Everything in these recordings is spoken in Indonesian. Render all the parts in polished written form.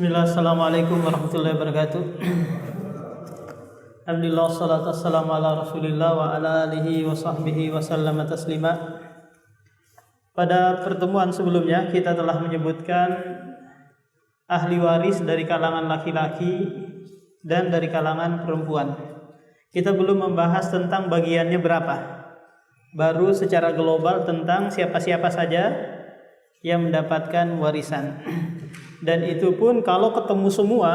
Bismillah, assalamualaikum warahmatullahi wabarakatuh. Alhamdulillah, salatu wassalamu ala rasulillah wa ala alihi wa sahbihi wa sallama taslima. Pada pertemuan sebelumnya kita telah menyebutkan ahli waris dari kalangan laki-laki dan dari kalangan perempuan. Kita belum membahas tentang bagiannya berapa. Baru secara global tentang siapa-siapa saja yang mendapatkan warisan. Dan itu pun kalau ketemu semua,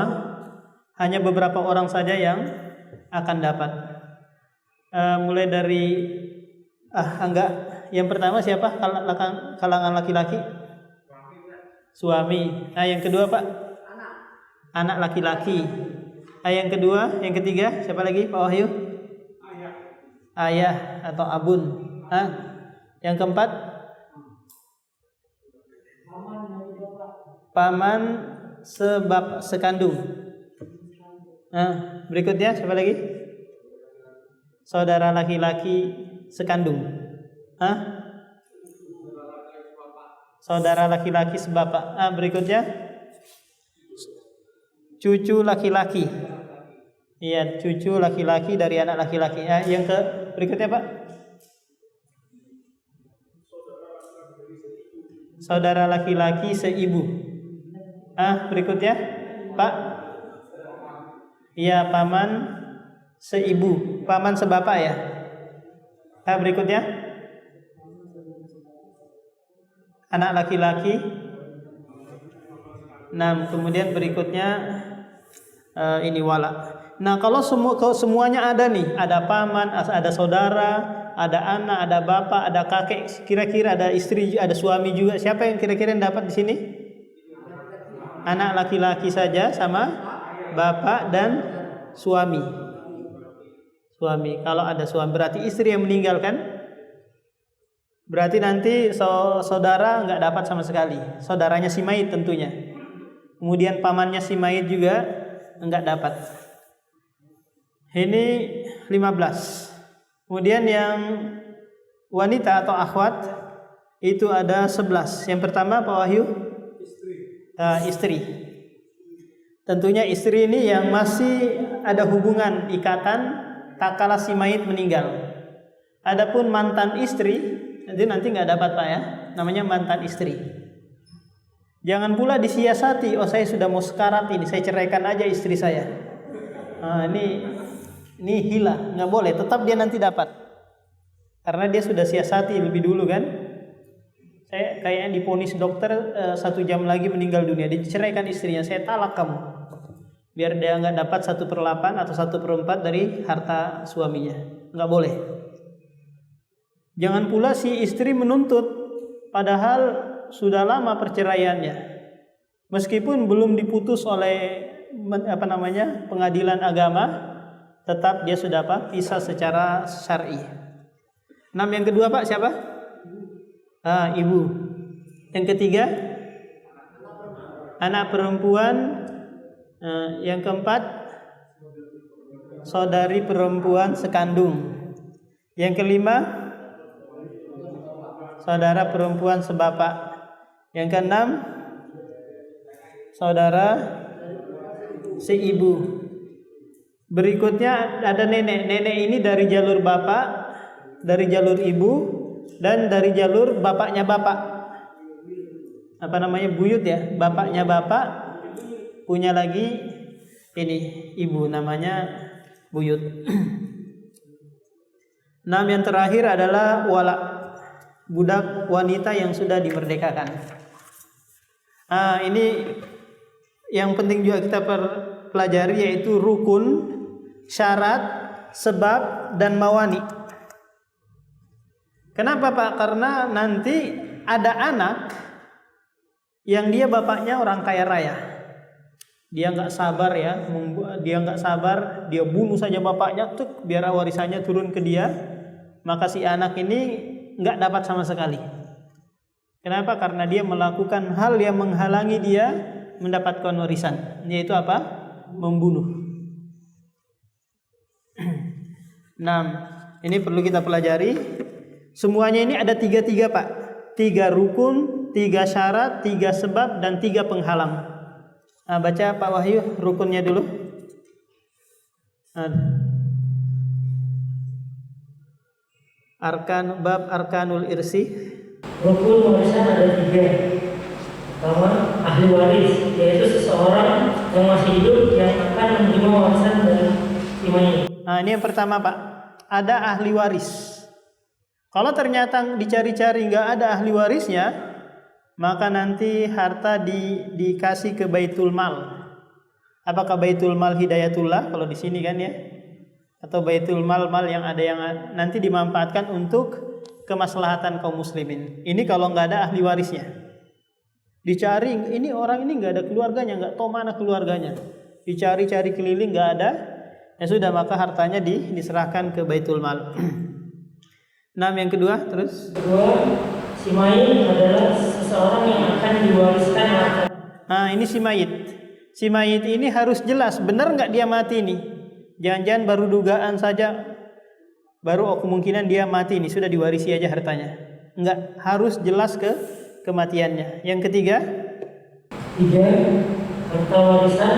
hanya beberapa orang saja yang akan dapat. Mulai dari yang pertama siapa? Kalangan laki-laki? Suami. Yang kedua Pak? Anak laki-laki. Yang kedua, yang ketiga siapa lagi Pak Wahyu? Ayah atau abun. Yang keempat? Paman sekandung. Berikutnya siapa lagi? Saudara laki-laki sekandung. Saudara laki-laki sebapak. Berikutnya cucu laki-laki. Iya, cucu laki-laki dari anak laki-laki. Yang berikutnya Pak? Saudara laki-laki seibu. Berikutnya Pak? Iya, paman seibu, paman sebapak ya. Berikutnya anak laki-laki. Kemudian berikutnya ini wala. Kalau semuanya ada nih, ada paman, ada saudara, ada anak, ada bapak, ada kakek, kira-kira ada istri, ada suami juga. Siapa yang kira-kira yang dapat di sini? Anak laki-laki saja sama bapak dan suami. Kalau ada suami berarti istri yang meninggalkan. Berarti nanti saudara nggak dapat sama sekali. Saudaranya si mayit tentunya. Kemudian pamannya si mayit juga nggak dapat. Ini 15. Kemudian yang wanita atau akhwat itu ada 11. Yang pertama Pak Wahyu? Istri. Tentunya istri ini yang masih ada hubungan ikatan tak kala si mayit meninggal. Adapun mantan istri nanti nggak dapat Pak ya. Namanya mantan istri. Jangan pula disiasati. Saya sudah mau sekarat ini, saya ceraikan aja istri saya. Ini hilang, nggak boleh. Tetap dia nanti dapat. Karena dia sudah siasati lebih dulu kan. Saya kayaknya diponis dokter 1 jam lagi meninggal dunia, diceraikan istrinya, saya talak kamu, biar dia nggak dapat 1/8 atau 1/4 dari harta suaminya. Nggak boleh. Jangan pula si istri menuntut padahal sudah lama perceraiannya, meskipun belum diputus oleh pengadilan agama, tetap dia sudah pisah secara syar'i. Yang kedua Pak siapa? Ibu. Yang ketiga anak perempuan. Yang keempat saudari perempuan sekandung. Yang kelima saudara perempuan sebapak. Yang keenam saudara seibu. Berikutnya ada nenek. Nenek ini dari jalur bapak, dari jalur ibu, dan dari jalur bapaknya bapak. Buyut ya. Bapaknya bapak punya lagi ini ibu, namanya buyut. Yang terakhir adalah wala, budak wanita yang sudah dimerdekakan. Ini yang penting juga kita pelajari, yaitu rukun, syarat, sebab, dan mawani. Kenapa Pak? Karena nanti ada anak yang dia bapaknya orang kaya raya. Dia nggak sabar ya, dia bunuh saja bapaknya, biar warisannya turun ke dia. Maka si anak ini nggak dapat sama sekali. Kenapa? Karena dia melakukan hal yang menghalangi dia mendapatkan warisan, yaitu apa? Membunuh. Ini perlu kita pelajari. Semuanya ini ada 3 Pak. 3 rukun, 3 syarat, 3 sebab, dan 3 penghalang. Baca Pak Wahyu rukunnya dulu. Bab arkanul irsi. Rukun warisan ada 3. Pertama, ahli waris, yaitu seseorang yang masih hidup yang akan menerima warisan dari si mayit. Ini yang pertama Pak, ada ahli waris. Kalau ternyata dicari-cari nggak ada ahli warisnya, maka nanti harta dikasih ke Baitul Mal. Apakah Baitul Mal Hidayatullah kalau di sini kan ya? Atau Baitul Mal yang ada yang nanti dimanfaatkan untuk kemaslahatan kaum muslimin. Ini kalau nggak ada ahli warisnya. Dicari, ini orang ini nggak ada keluarganya, nggak tahu mana keluarganya. Dicari-cari keliling nggak ada, ya sudah maka hartanya diserahkan ke Baitul Mal. Nah, yang kedua terus. Kedua, si mayit adalah seseorang yang akan diwariskan harta. Nah, ini si mayit. Si mayit ini harus jelas, benar nggak dia mati nih? Jangan-jangan baru dugaan saja, baru kemungkinan dia mati nih, sudah diwarisi aja hartanya. Enggak, harus jelas kematiannya. Yang ketiga, 3, harta warisan,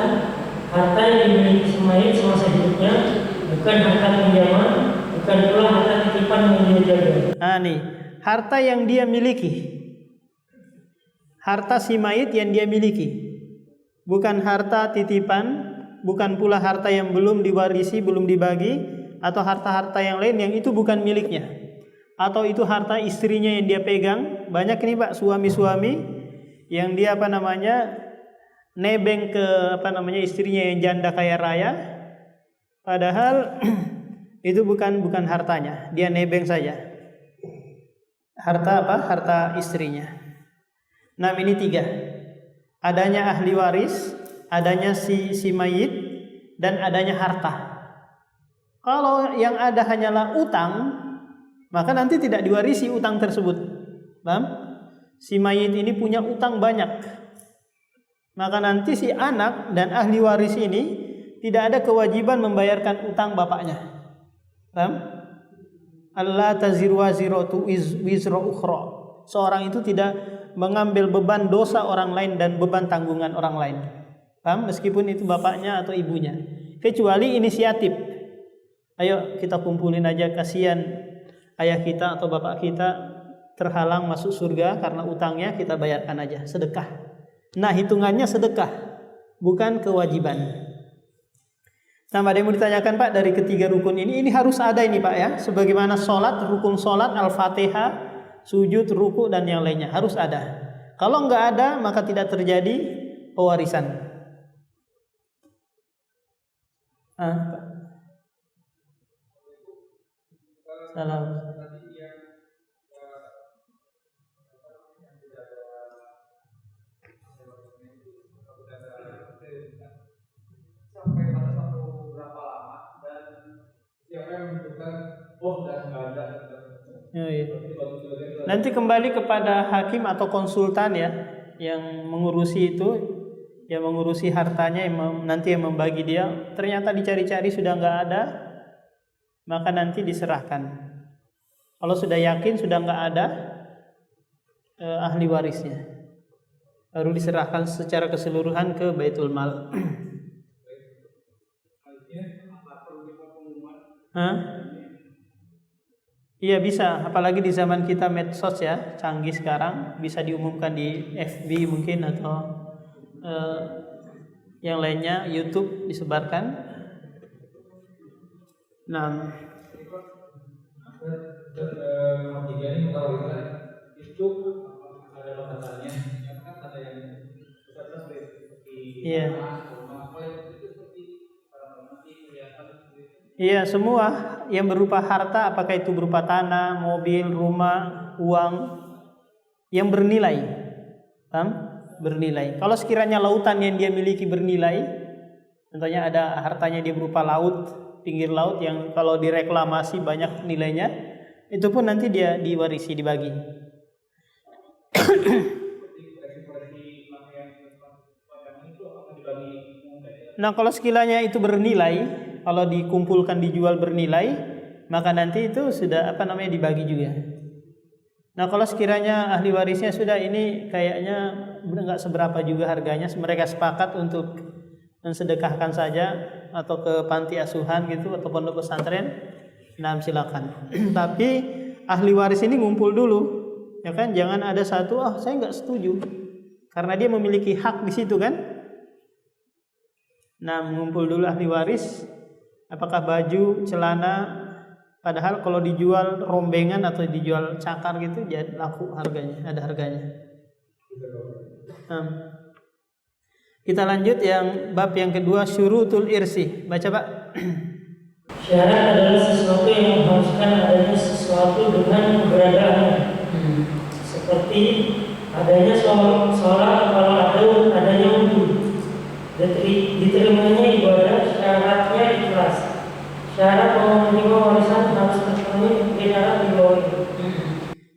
harta yang dimiliki si mayit semasa hidupnya, bukan harta pinjaman, bukan pula harta titipan yang dia jaga. Nah nih, harta yang dia miliki, harta si mayit yang dia miliki, bukan harta titipan, bukan pula harta yang belum diwarisi, belum dibagi, atau harta-harta yang lain yang itu bukan miliknya, atau itu harta istrinya yang dia pegang. Banyak nih Pak suami-suami yang dia nebeng ke istrinya yang janda kaya raya, padahal itu bukan hartanya, dia nebeng saja. Harta istrinya. Nah, ini 3. Adanya ahli waris, adanya si mayit, dan adanya harta. Kalau yang ada hanyalah utang, maka nanti tidak diwarisi utang tersebut. Paham? Si mayit ini punya utang banyak, maka nanti si anak dan ahli waris ini tidak ada kewajiban membayarkan utang bapaknya. Paham? Allah taziru waziratu wizra ukhra. Seorang itu tidak mengambil beban dosa orang lain dan beban tanggungan orang lain. Paham? Meskipun itu bapaknya atau ibunya. Kecuali inisiatif. Ayo kita kumpulin aja, kasihan ayah kita atau bapak kita terhalang masuk surga karena utangnya, kita bayarkan aja, sedekah. Nah, hitungannya sedekah, bukan kewajiban. Nah, ada yang mau ditanyakan Pak dari ketiga rukun ini harus ada ini Pak ya, sebagaimana sholat, rukun sholat, al-fatihah, sujud, ruku dan yang lainnya harus ada. Kalau nggak ada maka tidak terjadi pewarisan. Pak. Salam. Nanti kembali kepada hakim atau konsultan ya, yang mengurusi itu, yang mengurusi hartanya, nanti yang membagi dia. Ternyata dicari-cari sudah nggak ada, maka nanti diserahkan. Kalau sudah yakin sudah nggak ada ahli warisnya, baru diserahkan secara keseluruhan ke Baitul Mal. Iya bisa, apalagi di zaman kita medsos ya, canggih sekarang, bisa diumumkan di FB mungkin atau yang lainnya, YouTube disebarkan. Nah, itu ada batasannya, kan ada yang iya. Iya, semua yang berupa harta, apakah itu berupa tanah, mobil, rumah, uang yang bernilai. Paham? Bernilai. Kalau sekiranya lautan yang dia miliki bernilai, contohnya ada hartanya dia berupa laut, pinggir laut yang kalau direklamasi banyak nilainya, itu pun nanti dia diwarisi, dibagi. Nah, kalau sekiranya itu bernilai, kalau dikumpulkan dijual bernilai, maka nanti itu sudah dibagi juga. Nah, kalau sekiranya ahli warisnya sudah ini kayaknya nggak seberapa juga harganya, mereka sepakat untuk mensedekahkan saja atau ke panti asuhan gitu atau pondok pesantren, nah silakan. Tapi ahli waris ini ngumpul dulu, ya kan, jangan ada satu saya nggak setuju, karena dia memiliki hak di situ kan. Nah, ngumpul dulu ahli waris, apakah baju, celana, padahal kalau dijual rombengan atau dijual cakar gitu jadi laku harganya, ada harganya. Kita lanjut yang bab yang kedua, syurutul irsi. Baca Pak. Syarat adalah sesuatu yang mengharuskan adanya sesuatu dengan keberadaannya. Seperti adanya sholat kalau adanya wudhu, diterimanya ibadah, syaratnya ikhlas. Syarat mau menerima warisan harus terpenuhi syarat di bawah itu.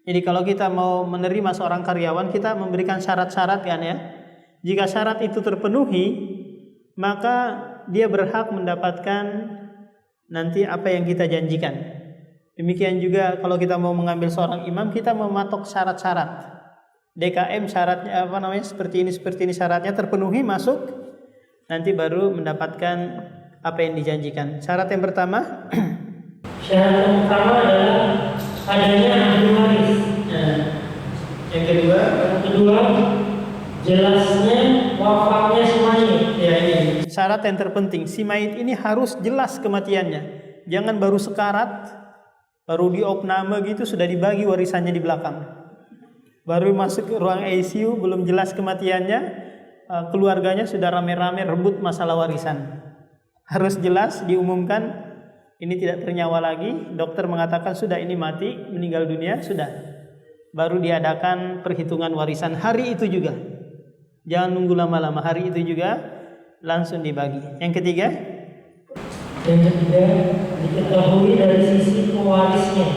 Jadi kalau kita mau menerima seorang karyawan, kita memberikan syarat-syarat kan ya. Jika syarat itu terpenuhi, maka dia berhak mendapatkan nanti apa yang kita janjikan. Demikian juga kalau kita mau mengambil seorang imam, kita mematok syarat-syarat. DKM syaratnya seperti ini syaratnya terpenuhi, masuk, nanti baru mendapatkan apa yang dijanjikan. Syarat yang pertama, syarat yang pertama adalah adanya ahli waris. Yang kedua jelasnya wafatnya si mayit. Ya, ini syarat yang terpenting. Si mayit ini harus jelas kematiannya. Jangan baru sekarat, baru diopname gitu sudah dibagi warisannya di belakang. Baru masuk ke ruang ICU belum jelas kematiannya, keluarganya sudah rame-rame rebut masalah warisan. Harus jelas diumumkan ini tidak bernyawa lagi, dokter mengatakan sudah ini mati, meninggal dunia, sudah. Baru diadakan perhitungan warisan hari itu juga. Jangan nunggu lama-lama, hari itu juga langsung dibagi. Yang ketiga, diketahui dari sisi pewarisnya,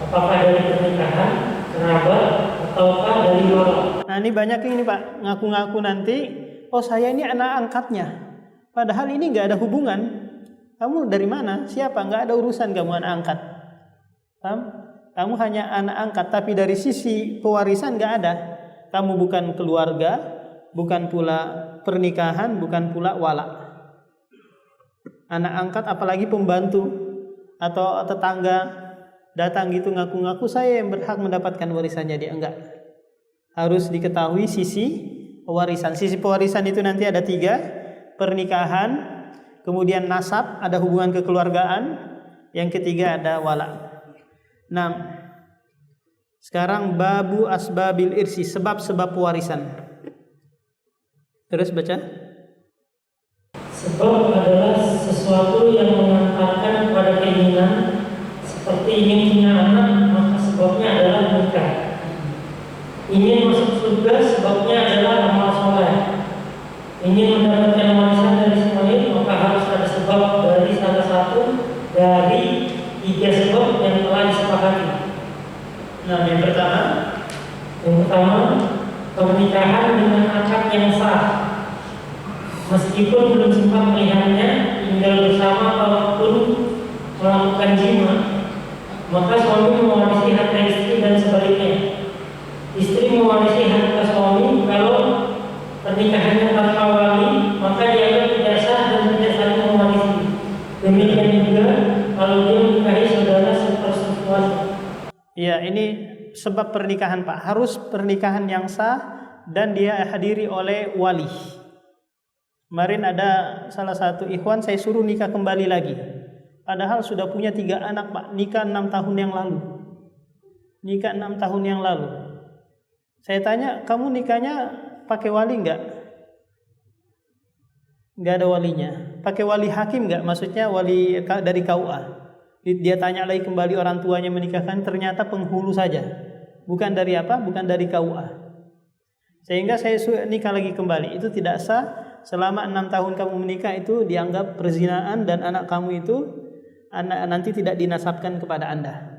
apakah dari pernikahan, kerabat, ataukah dari wala. Nah ini banyak ini Pak, ngaku-ngaku nanti, saya ini anak angkatnya. Padahal ini nggak ada hubungan. Kamu dari mana? Siapa? Nggak ada urusan kamu anak angkat. Paham? Kamu hanya anak angkat, tapi dari sisi pewarisan nggak ada. Kamu bukan keluarga, bukan pula pernikahan, bukan pula wala. Anak angkat apalagi pembantu atau tetangga datang gitu ngaku-ngaku saya yang berhak mendapatkan warisannya, dia enggak. Harus diketahui sisi pewarisan. Sisi pewarisan itu nanti ada 3, pernikahan, kemudian nasab, ada hubungan kekeluargaan, yang ketiga ada wala. Nah, sekarang babu asbabil irsi, sebab-sebab pewarisan. Terus baca. Sebab adalah sesuatu yang mengantarkan kepada keinginan, seperti ingin punya anak, maka sebabnya adalah nikah. Ingin masuk surga, sebabnya adalah amal soleh. Ingin mendapatkan warisan dari si mayit, maka harus ada sebab dari salah satu dari 3 sebab yang telah disepakati. Nah, yang pertama, pernikahan dengan akad yang sah. Meskipun belum sempat melihatnya, tinggal bersama ataupun melakukan jima, maka suami mewarisi harta istri dan sebaliknya. Istri mewarisi harta suami kalau pernikahannya tanpa wali, maka dianggap tidak sah dan tidak saling mewarisi. Demikian juga kalau dia menikahi saudara sepersepuan. Ya, ini sebab pernikahan Pak, harus pernikahan yang sah dan dia hadiri oleh wali. Kemarin ada salah satu ikhwan saya suruh nikah kembali lagi. Padahal sudah punya 3 anak Pak, nikah 6 tahun yang lalu. Nikah 6 tahun yang lalu. Saya tanya, kamu nikahnya pakai wali enggak? Enggak ada walinya. Pakai wali hakim enggak? Maksudnya wali dari KUA. Dia tanya lagi kembali orang tuanya menikahkan, ternyata penghulu saja. Bukan dari apa? Bukan dari KUA. Sehingga saya nikah lagi kembali. Itu tidak sah. Selama 6 tahun kamu menikah itu dianggap perzinaan dan anak kamu itu nanti tidak dinasabkan kepada Anda.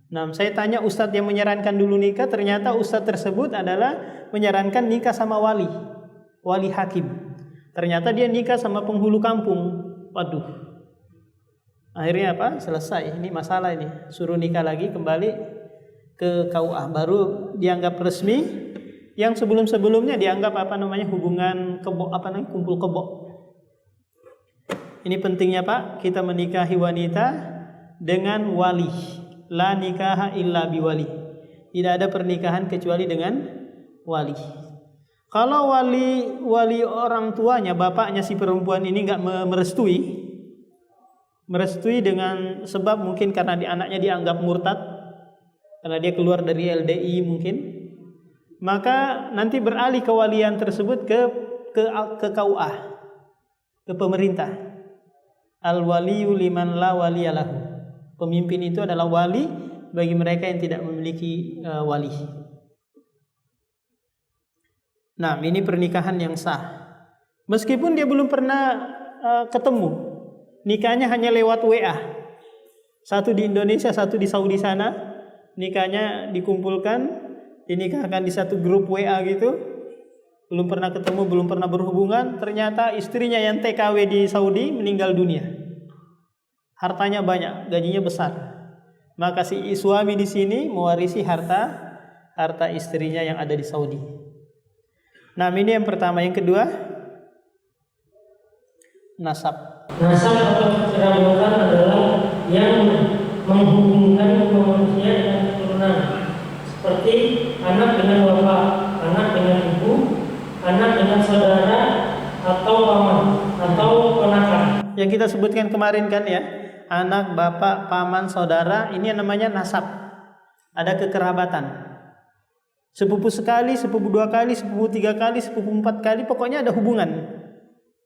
Nah, saya tanya ustadz yang menyarankan dulu nikah, ternyata ustadz tersebut adalah menyarankan nikah sama wali hakim. Ternyata dia nikah sama penghulu kampung. Waduh. Akhirnya apa? Selesai. Ini masalah ini. Suruh nikah lagi kembali ke KUA, baru dianggap resmi. Yang sebelum-sebelumnya dianggap hubungan kumpul kebo. Ini pentingnya Pak, kita menikahi wanita dengan wali. La nikaha illa biwali. Tidak ada pernikahan kecuali dengan wali. Kalau wali orang tuanya, bapaknya si perempuan ini nggak merestui dengan sebab mungkin karena anaknya dianggap murtad, karena dia keluar dari LDI mungkin, maka nanti beralih kewalian tersebut ke KUA, ke pemerintah. Al waliyu liman la waliyalahu. Pemimpin itu adalah wali bagi mereka yang tidak memiliki wali. Nah, ini pernikahan yang sah. Meskipun dia belum pernah ketemu, nikahnya hanya lewat WA. Satu di Indonesia, satu di Saudi sana. Nikahnya dikumpulkan, dinikahkan di satu grup WA gitu. Belum pernah ketemu, belum pernah berhubungan. Ternyata istrinya yang TKW di Saudi meninggal dunia. Hartanya banyak, gajinya besar. Maka si suami di sini mewarisi harta istrinya yang ada di Saudi. Nah, ini yang pertama. Yang kedua, nasab. Nasab atau kekerabatan adalah yang menghubungkan manusia dengan keturunan, seperti anak dengan bapak, anak dengan ibu, anak dengan saudara atau paman atau ponakan. Yang kita sebutkan kemarin kan ya, anak, bapak, paman, saudara, ini yang namanya nasab. Ada kekerabatan. Sepupu sekali, sepupu dua kali, sepupu tiga kali, sepupu empat kali, pokoknya ada hubungan.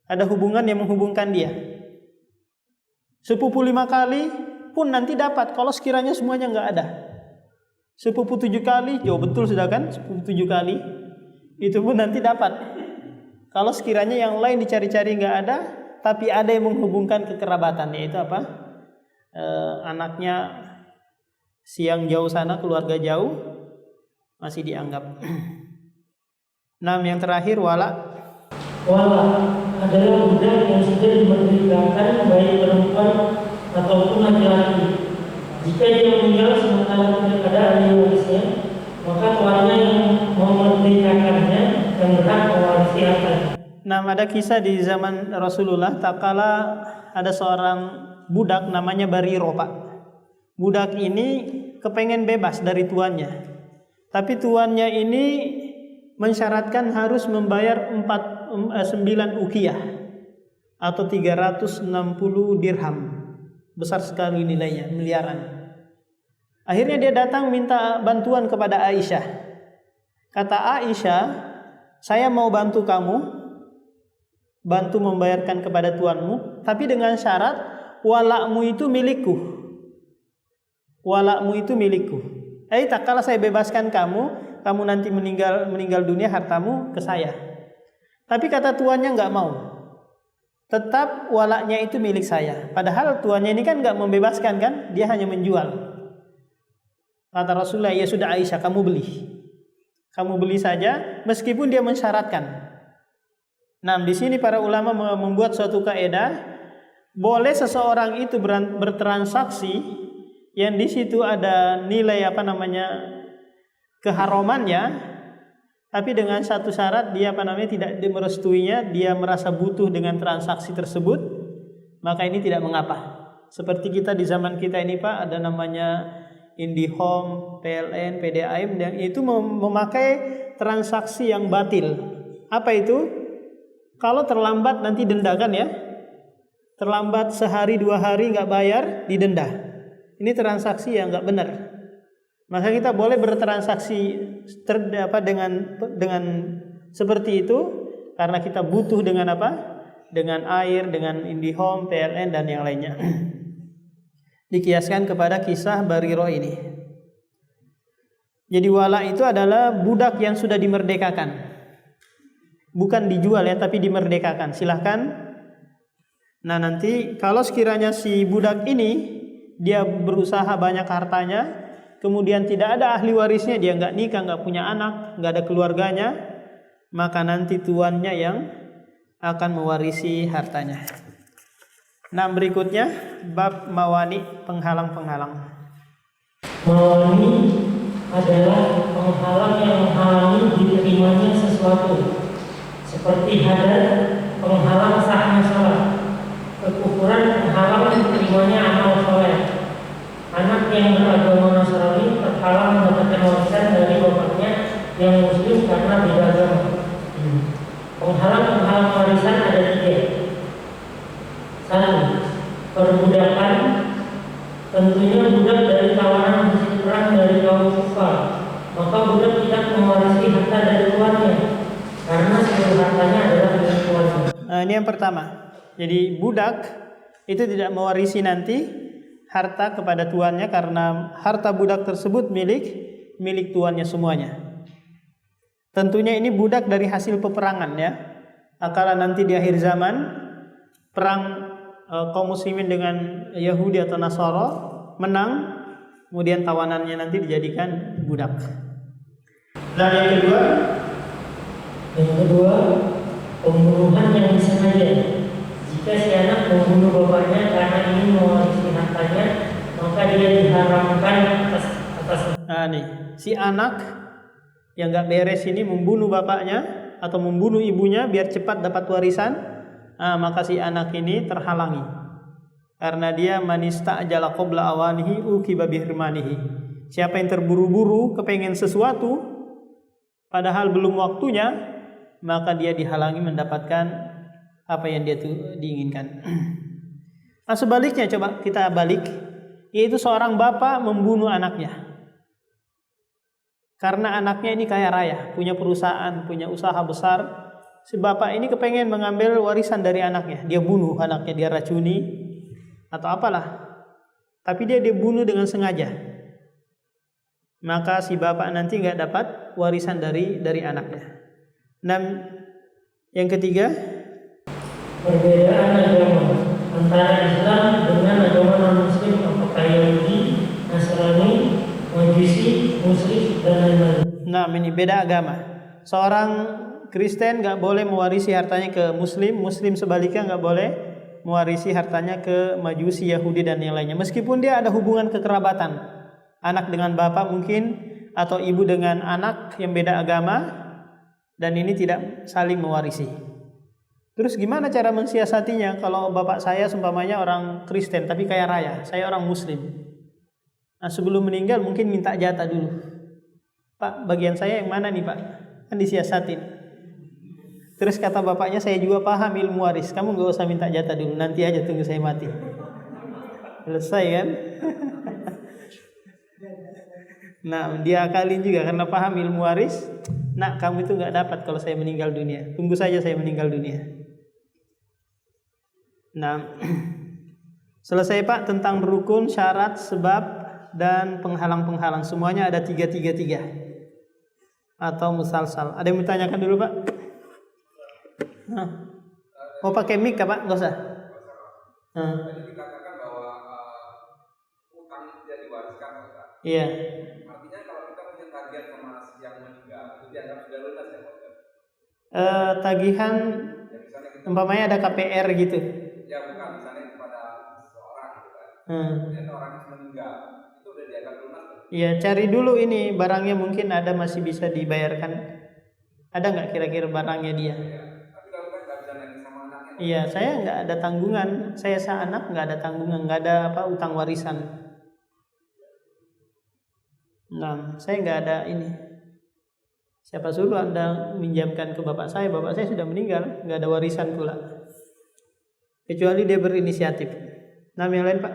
Ada hubungan yang menghubungkan dia. Sepupu 5 kali pun nanti dapat kalau sekiranya semuanya nggak ada. Sepupu 7 kali, jauh betul sudah kan? Sepupu 7 kali itu pun nanti dapat. Kalau sekiranya yang lain dicari-cari nggak ada, tapi ada yang menghubungkan kekerabatan, yaitu apa? Anaknya siang jauh sana, keluarga jauh, masih dianggap. Nah, yang terakhir wala. Wala adalah budak yang sudah dimerdekakan baik perempuan ataupun laki-laki. Jika dia meninggal sementara tidak ada ahli warisnya, maka tuannya yang memerdekakannya dan berhak mewarisi hartanya. Nah, ada kisah di zaman Rasulullah, tatkala ada seorang budak namanya Bariro, Pak. Budak ini kepengen bebas dari tuannya, tapi tuannya ini mensyaratkan harus membayar 9 ukiyah atau 360 dirham. Besar sekali nilainya, miliaran. Akhirnya dia datang minta bantuan kepada Aisyah. Kata Aisyah, saya mau bantu kamu, bantu membayarkan kepada tuanmu, tapi dengan syarat walakmu itu milikku. Walakmu itu milikku. Tak kala saya bebaskan kamu nanti meninggal dunia, hartamu ke saya. Tapi kata tuannya nggak mau. Tetap walaknya itu milik saya. Padahal tuannya ini kan nggak membebaskan kan, dia hanya menjual. Kata Rasulullah, ya sudah Aisyah, kamu beli saja, meskipun dia mensyaratkan. Nah, di sini para ulama membuat suatu kaidah, boleh seseorang itu bertransaksi yang di situ ada nilai keharamannya, tapi dengan satu syarat, dia tidak merestuinya, dia merasa butuh dengan transaksi tersebut, maka ini tidak mengapa. Seperti kita di zaman kita ini Pak, ada namanya IndiHome, PLN, PDAM, dan itu memakai transaksi yang batil. Apa itu? Kalau terlambat nanti denda kan ya? Terlambat sehari 2 hari nggak bayar, didenda. Ini transaksi yang nggak benar. Maka kita boleh bertransaksi dengan seperti itu karena kita butuh dengan apa? Dengan air, dengan IndiHome, PLN dan yang lainnya. Dikiaskan kepada kisah Bariro ini. Jadi wala itu adalah budak yang sudah dimerdekakan. Bukan dijual ya, tapi dimerdekakan. Silahkan. Nah, nanti kalau sekiranya si budak ini dia berusaha banyak hartanya, kemudian tidak ada ahli warisnya, dia nggak nikah, nggak punya anak, nggak ada keluarganya, maka nanti tuannya yang akan mewarisi hartanya. Nah, berikutnya bab mawani, penghalang-penghalang. Mawani adalah penghalang yang menghalangi diterimanya sesuatu, seperti hadat, penghalang sahnya salat, kekufuran, penghalang diterimanya amal soleh. Anak yang beragama Nasrani terhalang mendapatkan warisan dari bapaknya yang muslim karena beda agama. Penghalang warisan ada 3. 1. Perbudakan. Tentunya budak dari tawanan hasil perang dari kaum kufar, maka budak tidak mewarisi harta dari tuannya karena seluruh hartanya adalah milik tuannya. Nah, ini yang pertama. Jadi budak itu tidak mewarisi nanti harta kepada tuannya karena harta budak tersebut milik tuannya semuanya. Tentunya ini budak dari hasil peperangan ya. Akala nanti di akhir zaman perang kaum muslimin dengan Yahudi atau Nasara menang, kemudian tawanannya nanti dijadikan budak. Dan yang kedua, pembunuhan yang disengaja. Jika si anak membunuh bapaknya karena ingin mewarisi hartanya, maka dia diharamkan atas. Nah nih, si anak yang gak beres ini membunuh bapaknya atau membunuh ibunya biar cepat dapat warisan. Maka si anak ini terhalangi karena dia manista ajala qabla awanihi uqiba bihirmanihi. Siapa yang terburu-buru kepengen sesuatu padahal belum waktunya, maka dia dihalangi mendapatkan apa yang dia diinginkan. Nah, sebaliknya coba kita balik, yaitu seorang bapak membunuh anaknya karena anaknya ini kaya raya, punya perusahaan, punya usaha besar. Si bapak ini kepengen mengambil warisan dari anaknya, dia bunuh anaknya, dia racuni atau apalah, tapi dia bunuh dengan sengaja. Maka si bapak nanti nggak dapat warisan dari anaknya. Dan yang ketiga, perbedaan agama antara Islam dengan agama non-Muslim, apakah Yahudi, Nasrani, Majusi, Musyrik dan lain-lain. Nah, ini beda agama. Seorang Kristen nggak boleh mewarisi hartanya ke Muslim, Muslim sebaliknya nggak boleh mewarisi hartanya ke Majusi, Yahudi dan yang lainnya. Meskipun dia ada hubungan kekerabatan, anak dengan bapak mungkin atau ibu dengan anak yang beda agama, dan ini tidak saling mewarisi. Terus gimana cara mensiasatinya? Kalau bapak saya seumpamanya orang Kristen tapi kaya raya, saya orang Muslim. Nah, sebelum meninggal mungkin minta jatah dulu. Pak, bagian saya yang mana nih Pak? Kan disiasatin. Terus kata bapaknya, saya juga paham ilmu waris, kamu gak usah minta jatah dulu, nanti aja tunggu saya mati. Selesai kan? Nah, dia akalin juga karena paham ilmu waris. Nak, kamu itu gak dapat kalau saya meninggal dunia, tunggu saja saya meninggal dunia. Nah, selesai Pak tentang rukun, syarat, sebab dan penghalang-penghalang. Semuanya ada 333 atau musalsal. Ada yang ditanyakan dulu Pak? Mau pakai mic Pak? Gak usah. Tadi dikatakan bahwa utang tidak diwariskan Pak. Iya. Artinya kalau kita punya tagihan sama si yang meninggal itu dianggap sudah lunas ya Pak? Tagihan umpamanya ada KPR gitu. Ya bukan, misalnya kepada seseorang gitu kan. Kemudian orang yang meninggal itu udah dianggap lunas Pak? Iya, cari dulu ini barangnya mungkin ada masih bisa dibayarkan. Ada nggak kira-kira barangnya dia? Iya, saya nggak ada tanggungan. Saya seanak nggak ada tanggungan, nggak ada utang warisan. Nah, saya nggak ada ini. Siapa suruh Anda minjamkan ke bapak saya sudah meninggal, nggak ada warisan pula. Kecuali dia berinisiatif. Nama yang lain Pak?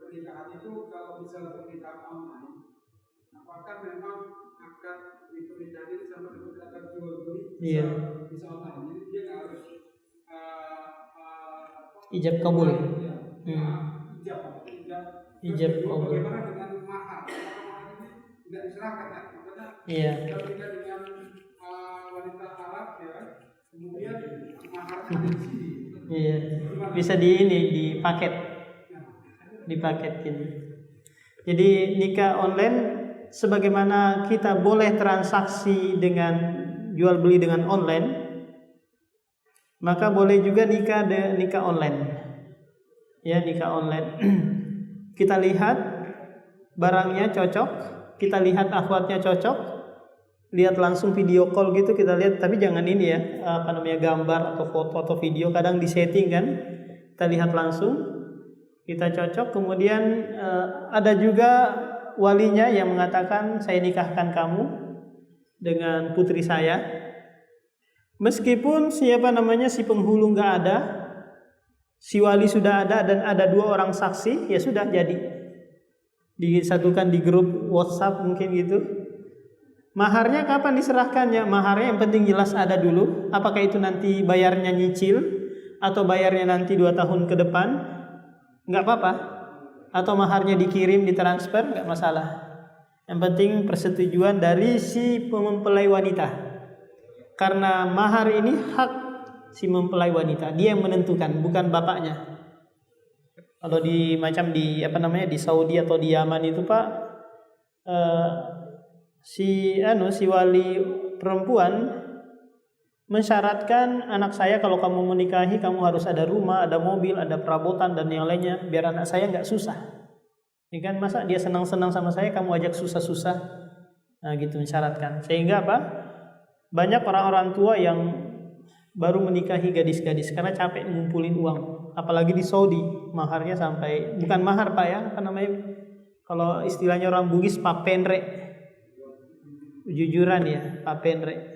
Pernikahan itu kalau misalnya pernikahan online, apakah memang akad pernikahan ini sama seperti akad jual beli? Iya. Bisa online, jadi dia nggak harus ijab kabul. Ijab kabul. Bagaimana dengan mahar? Mahar ini tidak diserahkan ya, makanya Iya. kalau kita dengan wanita Arab ya, kemudian maharnya ada di sini. Iya. Bisa dipaketkin. Jadi nikah online sebagaimana kita boleh transaksi dengan jual beli dengan online, maka boleh juga nikah online. ya nikah online. Kita lihat barangnya cocok, kita lihat akhwatnya cocok, lihat langsung video call gitu kita lihat, tapi jangan ini ya, gambar atau foto atau video, kadang disetting kan, kita lihat langsung, kita cocok, kemudian ada juga walinya yang mengatakan saya nikahkan kamu dengan putri saya, meskipun si penghulu nggak ada, si wali sudah ada dan ada 2 orang saksi, ya sudah jadi, disatukan di grup WhatsApp mungkin gitu. Maharnya kapan diserahkannya? Maharnya yang penting jelas ada dulu. Apakah itu nanti bayarnya nyicil atau bayarnya nanti 2 tahun ke depan, nggak apa-apa. Atau maharnya dikirim, ditransfer, nggak masalah. Yang penting persetujuan dari si mempelai wanita. Karena mahar ini hak si mempelai wanita, dia yang menentukan, bukan bapaknya. Kalau di Saudi atau di Yaman itu Pak, si wali perempuan mensyaratkan, anak saya kalau kamu menikahi kamu harus ada rumah, ada mobil, ada perabotan dan yang lainnya, biar anak saya nggak susah. Ya kan, masa dia senang-senang sama saya kamu ajak susah-susah. Nah gitu mensyaratkan. Sehingga apa? Banyak orang-orang tua yang baru menikahi gadis-gadis karena capek ngumpulin uang. Apalagi di Saudi, maharnya sampai, bukan mahar Pak ya, kalau istilahnya orang Bugis papenre. Jujuran ya, papenre.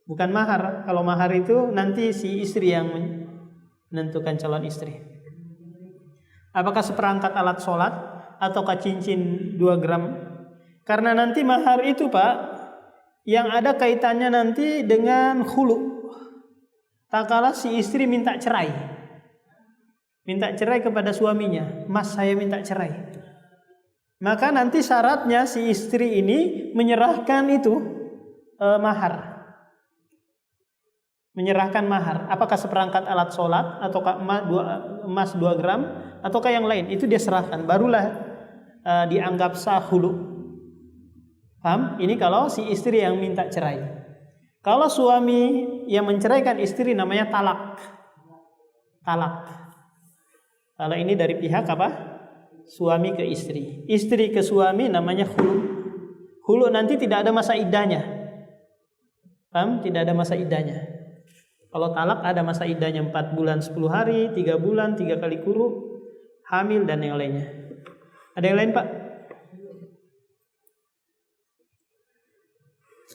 Bukan mahar. Kalau mahar itu nanti si istri yang menentukan calon istri. Apakah seperangkat alat sholat ataukah cincin 2 gram? Karena nanti mahar itu Pak, yang ada kaitannya nanti dengan khulu. Tak kalah si istri minta cerai kepada suaminya, mas saya minta cerai, maka nanti syaratnya si istri ini menyerahkan itu menyerahkan mahar. Apakah seperangkat alat sholat ataukah emas 2 gram ataukah yang lain, itu dia serahkan, barulah dianggap sah khulu. Paham? Ini kalau si istri yang minta cerai. Kalau suami yang menceraikan istri namanya talak. Kalau ini dari pihak apa? Suami ke istri. Istri ke suami namanya khulu. Khulu nanti tidak ada masa iddahnya. Paham? Tidak ada masa iddahnya. Kalau talak ada masa iddahnya 4 bulan 10 hari, 3 bulan, 3 kali kuru, hamil dan yang lainnya. Ada yang lain Pak?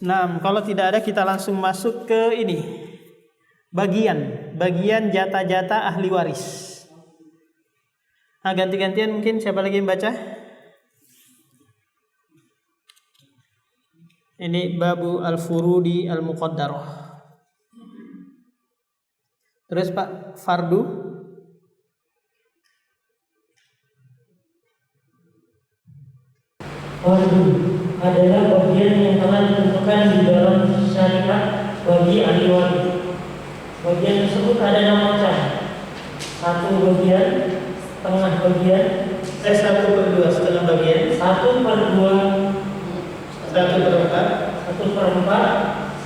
Nah, kalau tidak ada kita langsung masuk ke ini. Bagian jatah-jatah ahli waris. Nah, ganti-gantian mungkin siapa lagi yang baca? Ini babu al-furudi al-muqaddarah. Terus Pak, fardu. Fardu adalah bagian yang telah ditentukan di dalam syariat bagi ahli waris. Bagian tersebut ada 6 macam. 1 bagian, setengah bagian, 1/2, setengah bagian, 1/2, 1/4, 1/4,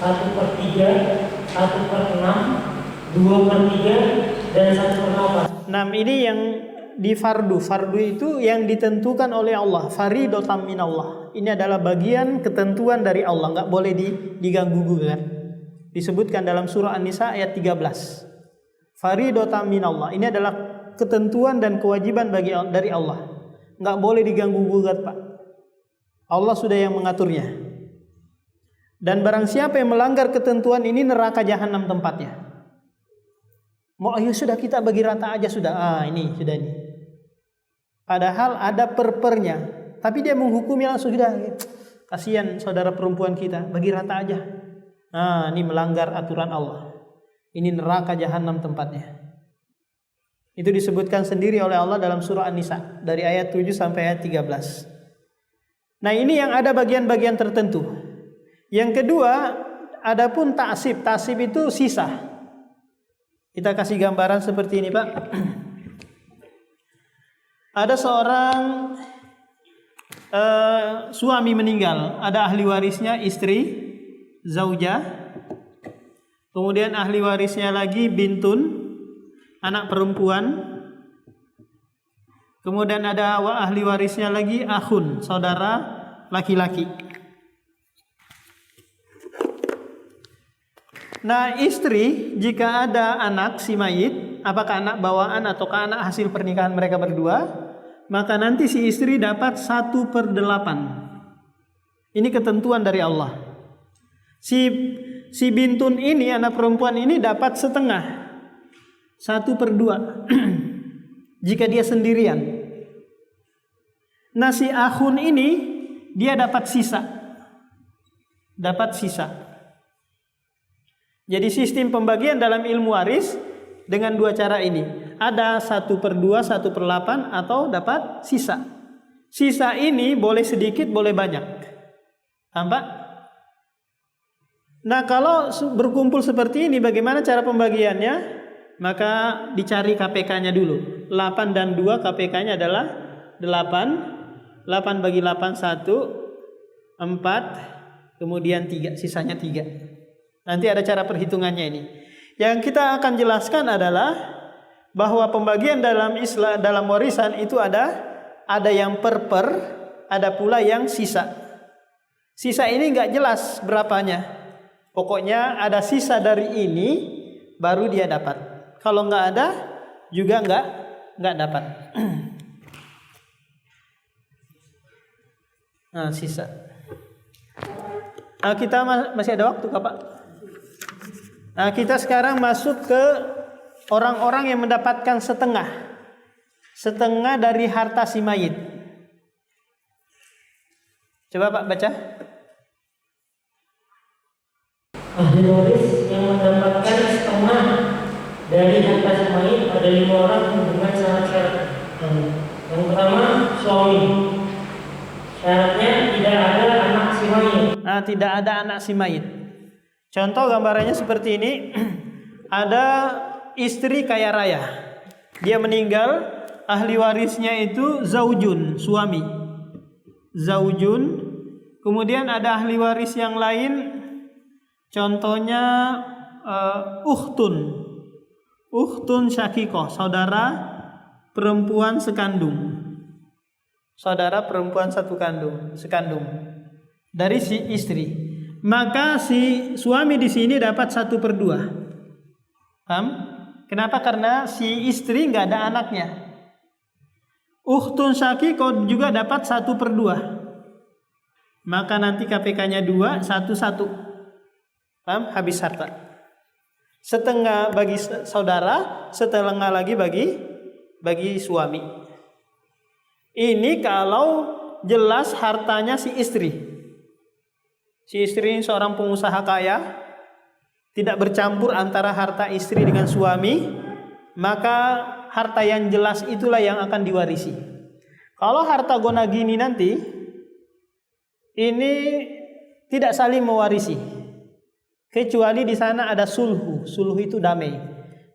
1/3, 1/6, 2/3, dan 1/8. Nah, ini yang di fardu. Fardu itu yang ditentukan oleh Allah. Faridotam minallah. Ini adalah bagian ketentuan dari Allah, nggak boleh diganggu-gugat. Disebutkan dalam surah An-Nisa ayat 13. Faridotam minallah. Ini adalah ketentuan dan kewajiban dari Allah. Nggak boleh diganggu-gugat Pak. Allah sudah yang mengaturnya. Dan barang siapa yang melanggar ketentuan ini, neraka jahanam tempatnya. Mau ayo sudah kita bagi rata aja sudah. Ini sudah ini. Padahal ada perpernya, tapi dia menghukumi langsung sudah. Kasihan saudara perempuan kita, bagi rata aja. Ini melanggar aturan Allah. Ini neraka jahanam tempatnya. Itu disebutkan sendiri oleh Allah dalam surah An-Nisa dari ayat 7 sampai ayat 13. Nah, ini yang ada bagian-bagian tertentu. Yang kedua, adapun ta'sib. Ta'sib itu sisa. Kita kasih gambaran seperti ini Pak. Ada seorang suami meninggal, ada ahli warisnya istri, zaujah. Kemudian ahli warisnya lagi bintun, anak perempuan. Kemudian ada ahli warisnya lagi akhun, saudara laki-laki. Nah, istri jika ada anak si mayit, apakah anak bawaan ataukah anak hasil pernikahan mereka berdua, maka nanti si istri dapat 1/8. Ini ketentuan dari Allah. Si bintun ini, anak perempuan ini dapat setengah, 1/2 jika dia sendirian. Nah, si akhun ini dia dapat sisa. Jadi sistem pembagian dalam ilmu waris dengan 2 cara ini. Ada 1/2, 1/8 atau dapat sisa. Sisa ini boleh sedikit, boleh banyak. Tampak? Nah, kalau berkumpul seperti ini, bagaimana cara pembagiannya? Maka dicari KPK-nya dulu. 8 dan 2 KPK-nya adalah 8. 8 bagi 8, 1. 4. Kemudian 3. Sisanya 3. Nanti ada cara perhitungannya ini. Yang kita akan jelaskan adalah bahwa pembagian dalam Islam, dalam warisan itu ada yang per, ada pula yang sisa. Sisa ini nggak jelas berapanya. Pokoknya ada sisa dari ini baru dia dapat. Kalau nggak ada juga nggak dapat. Nah, sisa. Nah, kita masih ada waktu, Pak. Nah, kita sekarang masuk ke orang-orang yang mendapatkan setengah dari harta si mayit. Coba Pak baca. Ahli waris yang mendapatkan setengah dari harta si mayit ada 5 orang dengan syarat-syarat. Yang pertama, suami. Syaratnya tidak ada anak si mayit. Nah, tidak ada anak si mayit. Contoh gambarannya seperti ini. Ada istri kaya raya. Dia meninggal, ahli warisnya itu zaujun, suami. Zaujun. Kemudian ada ahli waris yang lain. Contohnya ukhtun. Ukhtun syakikoh, saudara perempuan sekandung. Saudara perempuan sekandung dari si istri. Maka si suami di sini dapat 1/2. Paham? Kenapa? Karena si istri nggak ada anaknya. Ukhtun syakikoh juga dapat 1/2. Maka nanti KPK-nya 2, 1. Paham? Habis harta. Setengah bagi saudara, setengah lagi bagi suami. Ini kalau jelas hartanya si istri. Si istri ini seorang pengusaha kaya, tidak bercampur antara harta istri dengan suami, maka harta yang jelas itulah yang akan diwarisi. Kalau harta gonagini nanti, ini tidak saling mewarisi. Kecuali di sana ada sulhu. Sulhu itu damai.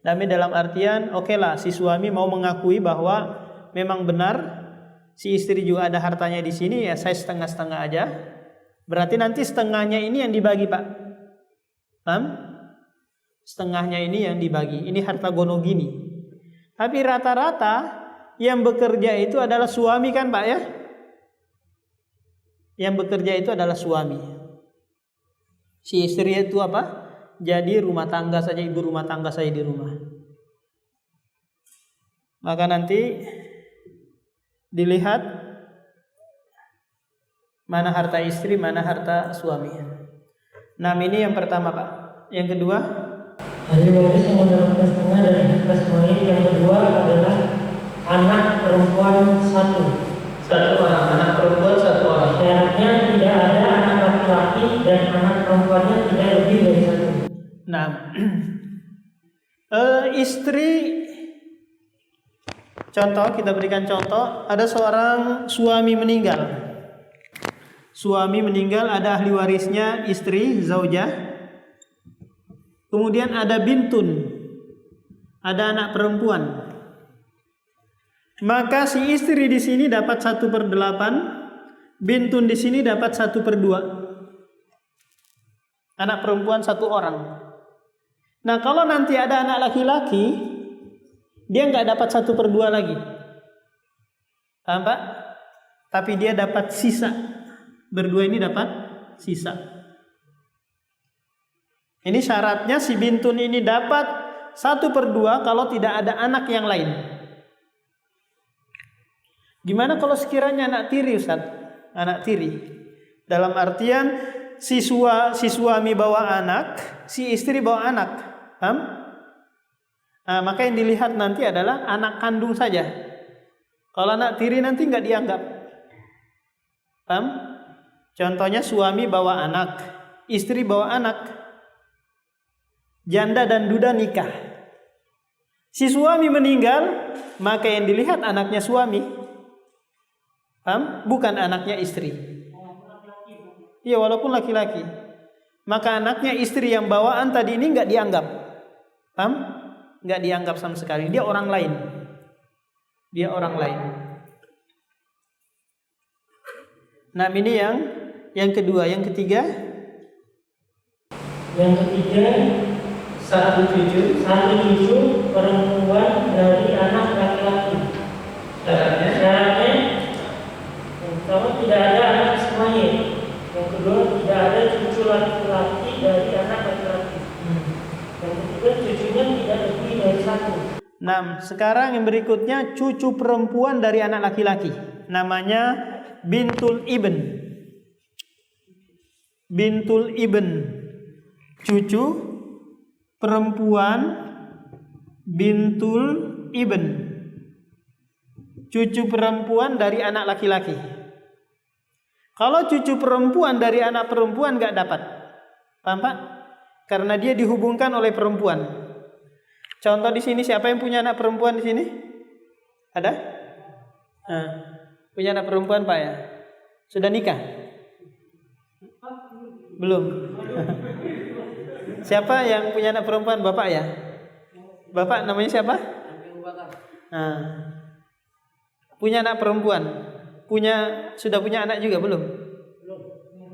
Damai dalam artian, okelah, si suami mau mengakui bahwa memang benar si istri juga ada hartanya di sini, ya saya setengah-setengah aja. Berarti nanti setengahnya ini yang dibagi, Pak. Paham? Setengahnya ini yang dibagi. Ini harta gonogini. Tapi rata-rata yang bekerja itu adalah suami kan, Pak ya? Yang bekerja itu adalah suami. Si istri itu apa? Jadi rumah tangga saja, ibu rumah tangga saja di rumah. Maka nanti dilihat mana harta istri, mana harta suami. Nah, ini yang pertama, Pak. Yang kedua, ahli waris yang mendapatkan setengah dari harta si mayit. Yang kedua adalah anak perempuan 1 orang. Anak perempuan 1 orang. Syaratnya tidak ada anak laki-laki dan anak perempuannya tidak lebih dari 1. Nah, istri, contoh, kita berikan contoh, ada seorang suami meninggal. Suami meninggal, ada ahli warisnya istri, zaujah. Kemudian ada bintun, ada anak perempuan. Maka si istri di sini dapat 1/8, bintun di sini dapat 1/2. Anak perempuan 1 orang. Nah, kalau nanti ada anak laki-laki, dia nggak dapat 1/2 lagi. Paham Pak? Tapi dia dapat sisa. Berdua ini dapat sisa. Ini syaratnya si bintun ini dapat 1/2 kalau tidak ada anak yang lain. Gimana kalau sekiranya anak tiri, Ustaz? Anak tiri. Dalam artian si suami bawa anak, si istri bawa anak. Paham? Nah, maka yang dilihat nanti adalah anak kandung saja. Kalau anak tiri nanti nggak dianggap. Paham? Contohnya suami bawa anak, istri bawa anak. Janda dan duda nikah. Si suami meninggal, maka yang dilihat anaknya suami. Paham? Bukan anaknya istri. Iya, walaupun laki-laki. Maka anaknya istri yang bawaan tadi ini nggak dianggap. Paham? Nggak dianggap sama sekali. Dia orang lain. Dia orang lain. Nah, ini yang kedua. Yang ketiga? Yang ketiga, satu cucu perempuan dari anak laki-laki. Syaratnya yang pertama tidak ada anak Ismail. Yang kedua tidak ada cucu laki-laki dari anak laki-laki. Yang ketiga cucunya tidak lebih dari 1. Nah, sekarang yang berikutnya cucu perempuan dari anak laki-laki. Namanya bintul ibn. Bintul ibn. Cucu perempuan bintul ibn. Cucu perempuan dari anak laki-laki. Kalau cucu perempuan dari anak perempuan nggak dapat. Paham Pak? Karena dia dihubungkan oleh perempuan. Contoh di sini siapa yang punya anak perempuan di sini? Ada? Nah, punya anak perempuan Pak ya? Sudah nikah? Belum. Siapa yang punya anak perempuan? Bapak ya? Bapak namanya siapa? Nah, punya anak perempuan. Sudah punya anak juga belum?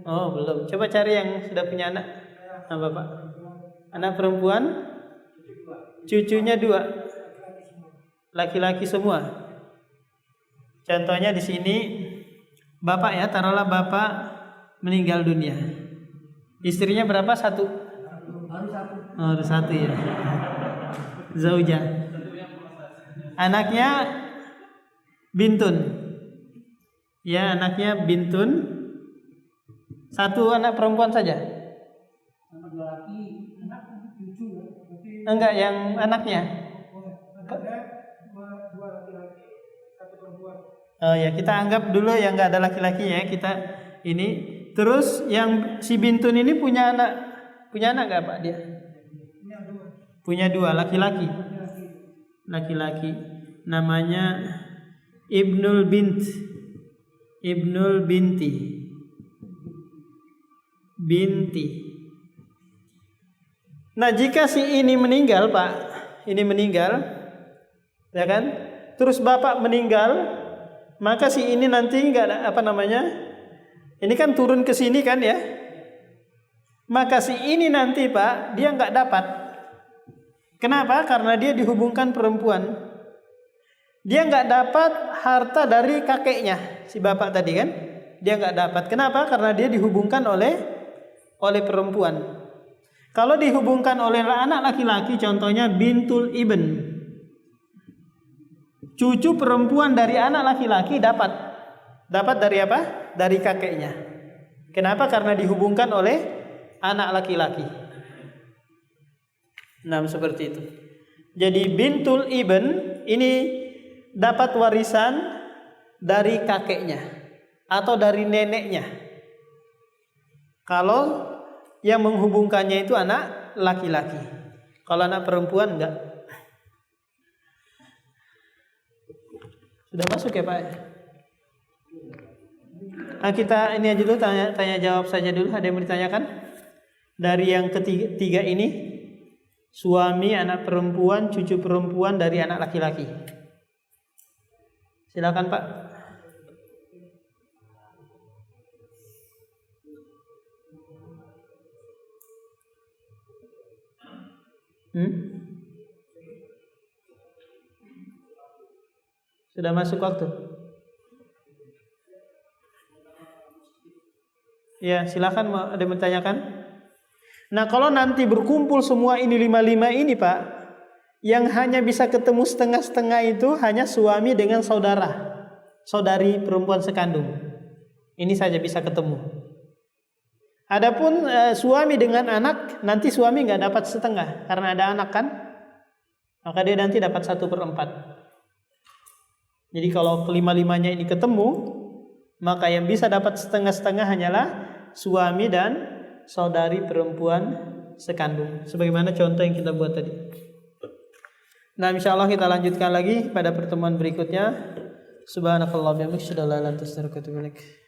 Oh, belum. Coba cari yang sudah punya anak. Nah, Bapak. Anak perempuan, cucunya 2. Laki-laki semua. Contohnya di sini Bapak ya, taruhlah Bapak meninggal dunia. Istrinya berapa? 1. Oh, 1 ya. Zaujah. Anaknya bintun. Ya, anaknya bintun. 1 anak perempuan saja. Enggak, yang anaknya. Oh ya, kita anggap dulu yang enggak ada laki-lakinya, kita ini. Terus yang si bintun ini punya anak enggak Pak dia? Punya 2 laki-laki. Laki-laki. Namanya Ibnul Bint. Ibnul Binti. Nah, jika si ini meninggal, Pak, ini meninggal, ya kan? Terus bapak meninggal, maka si ini nanti enggak ada ini kan turun ke sini kan ya? Maka si ini nanti, Pak, dia enggak dapat. Kenapa? Karena dia dihubungkan perempuan. Dia enggak dapat harta dari kakeknya, si bapak tadi kan? Dia enggak dapat. Kenapa? Karena dia dihubungkan oleh perempuan. Kalau dihubungkan oleh anak laki-laki, contohnya bintul ibn. Cucu perempuan dari anak laki-laki dapat. Dapat dari apa? Dari kakeknya. Kenapa? Karena dihubungkan oleh anak laki-laki. Nah, seperti itu. Jadi bintul ibn ini dapat warisan dari kakeknya atau dari neneknya. Kalau yang menghubungkannya itu anak laki-laki. Kalau anak perempuan enggak. Sudah masuk ya Pak? Nah, kita ini aja dulu tanya jawab saja dulu. Ada yang mau ditanyakan? Dari yang ketiga ini, suami, anak perempuan, cucu perempuan dari anak laki-laki. Silakan Pak. Sudah masuk waktu? Ya, silakan, ada yang bertanyakan? Nah, kalau nanti berkumpul semua ini 5 ini, Pak, yang hanya bisa ketemu setengah-setengah itu hanya suami dengan saudari perempuan sekandung. Ini saja bisa ketemu. Adapun suami dengan anak, nanti suami nggak dapat setengah karena ada anak kan, maka dia nanti dapat 1/4. Jadi kalau kelima-limanya ini ketemu, maka yang bisa dapat setengah-setengah hanyalah suami dan saudari perempuan sekandung, sebagaimana contoh yang kita buat tadi. Nah, insyaallah kita lanjutkan lagi pada pertemuan berikutnya. Subhanakallahumma wa bihamdika, asyhadu an la ilaha illa anta, astaghfiruka wa atubu ilaik.